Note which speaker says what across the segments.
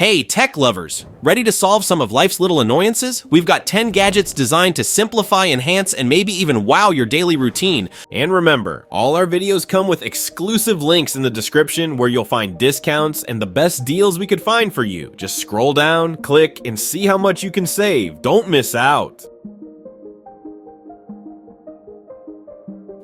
Speaker 1: Hey, tech lovers! Ready to solve some of life's little annoyances? We've got 10 gadgets designed to simplify, enhance, and maybe even wow your daily routine. And remember, all our videos come with exclusive links in the description where you'll find discounts and the best deals we could find for you. Just scroll down, click, and see how much you can save. Don't miss out!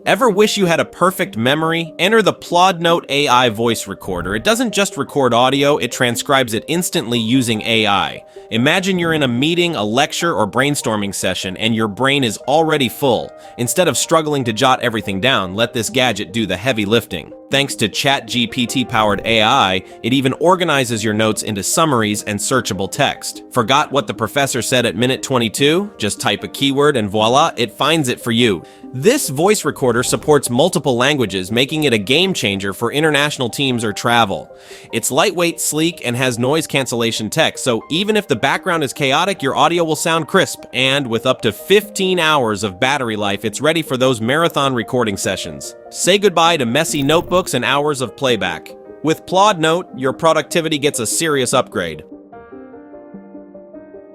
Speaker 1: Ever wish you had a perfect memory? Enter the Plod Note AI voice recorder. It doesn't just record audio, it transcribes it instantly using AI. Imagine you're in a meeting, a lecture, or brainstorming session, and your brain is already full. Instead of struggling to jot everything down, let this gadget do the heavy lifting. Thanks to ChatGPT-powered AI, it even organizes your notes into summaries and searchable text. Forgot what the professor said at minute 22? Just type a keyword and voila, it finds it for you. This voice recorder supports multiple languages, making it a game changer for international teams or travel. It's lightweight, sleek, and has noise cancellation tech, so even if the background is chaotic, your audio will sound crisp. And with up to 15 hours of battery life, it's ready for those marathon recording sessions. Say goodbye to messy notebooks and hours of playback. With Plod Note, your productivity gets a serious upgrade.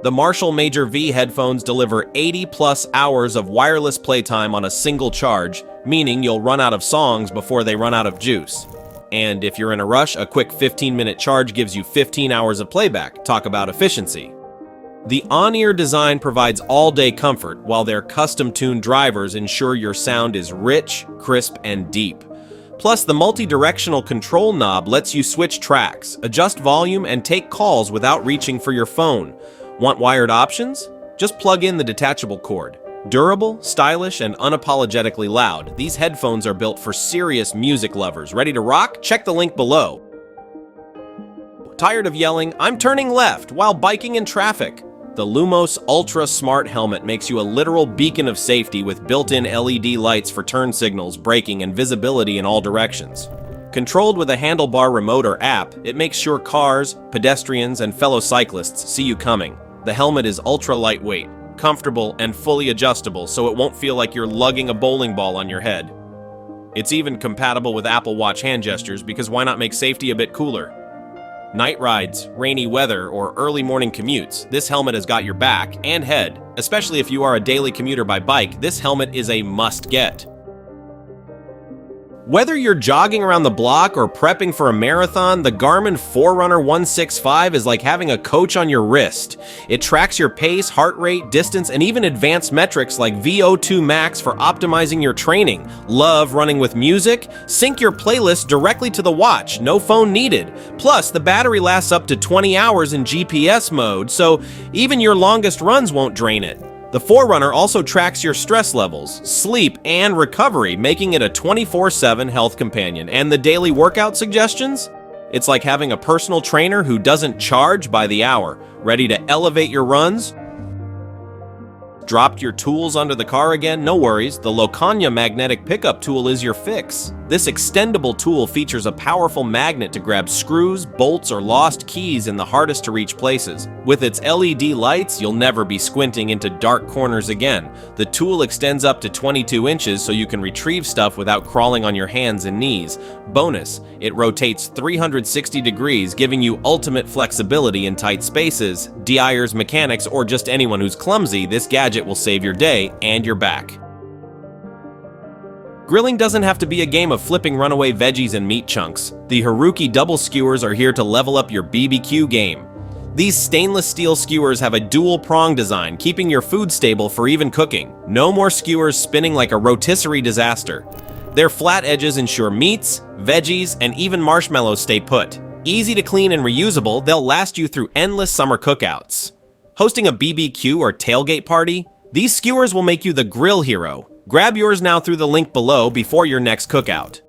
Speaker 1: The Marshall Major V headphones deliver 80+ hours of wireless playtime on a single charge, meaning you'll run out of songs before they run out of juice. And if you're in a rush, a quick 15-minute charge gives you 15 hours of playback. Talk about efficiency. The on-ear design provides all-day comfort, while their custom-tuned drivers ensure your sound is rich, crisp, and deep. Plus, the multi-directional control knob lets you switch tracks, adjust volume, and take calls without reaching for your phone. Want wired options? Just plug in the detachable cord. Durable, stylish, and unapologetically loud, these headphones are built for serious music lovers. Ready to rock? Check the link below. Tired of yelling, "I'm turning left," while biking in traffic? The Lumos Ultra Smart Helmet makes you a literal beacon of safety with built-in LED lights for turn signals, braking, and visibility in all directions. Controlled with a handlebar remote or app, it makes sure cars, pedestrians, and fellow cyclists see you coming. The helmet is ultra lightweight, comfortable, and fully adjustable, so it won't feel like you're lugging a bowling ball on your head. It's even compatible with Apple Watch hand gestures, because why not make safety a bit cooler? Night rides, rainy weather, or early morning commutes, this helmet has got your back and head. Especially if you are a daily commuter by bike, this helmet is a must-get. Whether you're jogging around the block or prepping for a marathon, the Garmin Forerunner 165 is like having a coach on your wrist. It tracks your pace, heart rate, distance, and even advanced metrics like VO2 max for optimizing your training. Love running with music? Sync your playlist directly to the watch, no phone needed. Plus, the battery lasts up to 20 hours in GPS mode, so even your longest runs won't drain it. The Forerunner also tracks your stress levels, sleep, and recovery, making it a 24/7 health companion. And the daily workout suggestions? It's like having a personal trainer who doesn't charge by the hour. Ready to elevate your runs? Dropped your tools under the car again? No worries, the Locania magnetic pickup tool is your fix. This extendable tool features a powerful magnet to grab screws, bolts, or lost keys in the hardest to reach places. With its LED lights, you'll never be squinting into dark corners again. The tool extends up to 22 inches so you can retrieve stuff without crawling on your hands and knees. Bonus, it rotates 360 degrees, giving you ultimate flexibility in tight spaces. DIers, mechanics, or just anyone who's clumsy, this gadget will save your day and your back. Grilling doesn't have to be a game of flipping runaway veggies and meat chunks. The Haruki double skewers are here to level up your BBQ game. These stainless steel skewers have a dual prong design, keeping your food stable for even cooking. No more skewers spinning like a rotisserie disaster. Their flat edges ensure meats, veggies, and even marshmallows stay put. Easy to clean and reusable, they'll last you through endless summer cookouts. Hosting a BBQ or tailgate party? These skewers will make you the grill hero. Grab yours now through the link below before your next cookout.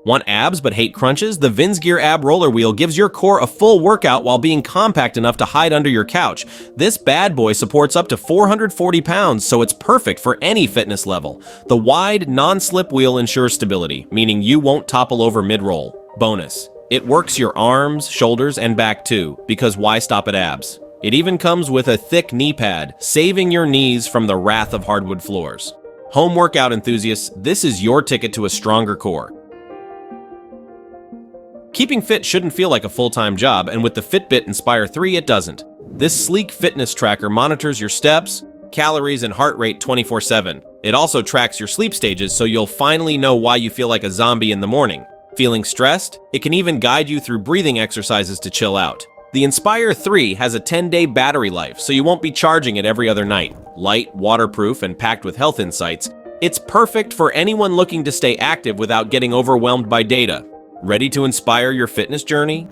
Speaker 1: Want abs but hate crunches? The Vinsgear Ab Roller Wheel gives your core a full workout while being compact enough to hide under your couch. This bad boy supports up to 440 pounds, so it's perfect for any fitness level. The wide, non-slip wheel ensures stability, meaning you won't topple over mid-roll. Bonus, it works your arms, shoulders, and back too, because why stop at abs? It even comes with a thick knee pad, saving your knees from the wrath of hardwood floors. Home workout enthusiasts, this is your ticket to a stronger core. Keeping fit shouldn't feel like a full-time job, and with the Fitbit Inspire 3, it doesn't. This sleek fitness tracker monitors your steps, calories, and heart rate 24/7. It also tracks your sleep stages, so you'll finally know why you feel like a zombie in the morning. Feeling stressed? It can even guide you through breathing exercises to chill out. The Inspire 3 has a 10-day battery life, so you won't be charging it every other night. Light, waterproof, and packed with health insights, it's perfect for anyone looking to stay active without getting overwhelmed by data. Ready to inspire your fitness journey?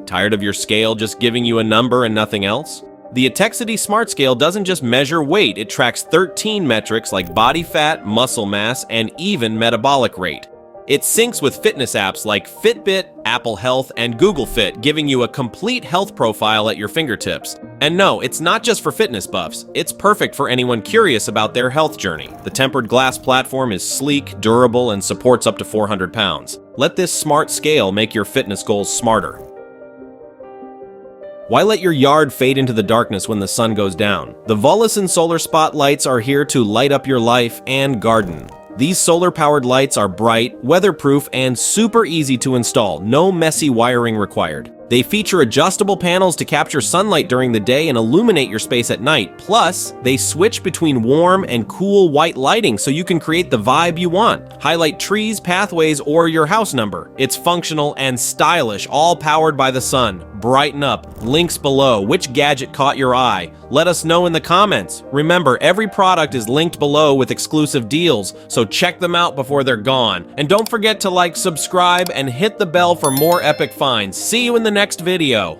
Speaker 1: Tired of your scale just giving you a number and nothing else? The Atexity Smart Scale doesn't just measure weight, it tracks 13 metrics like body fat, muscle mass, and even metabolic rate. It syncs with fitness apps like Fitbit, Apple Health, and Google Fit, giving you a complete health profile at your fingertips. And no, it's not just for fitness buffs. It's perfect for anyone curious about their health journey. The tempered glass platform is sleek, durable, and supports up to 400 pounds. Let this smart scale make your fitness goals smarter. Why let your yard fade into the darkness when the sun goes down? The Volison solar spotlights are here to light up your life and garden. These solar-powered lights are bright, weatherproof, and super easy to install, no messy wiring required. They feature adjustable panels to capture sunlight during the day and illuminate your space at night. Plus, they switch between warm and cool white lighting so you can create the vibe you want. Highlight trees, pathways, or your house number. It's functional and stylish, all powered by the sun. Brighten up. Links below. Which gadget caught your eye? Let us know in the comments. Remember, every product is linked below with exclusive deals, so check them out before they're gone. And don't forget to like, subscribe, and hit the bell for more epic finds. See you in the next video.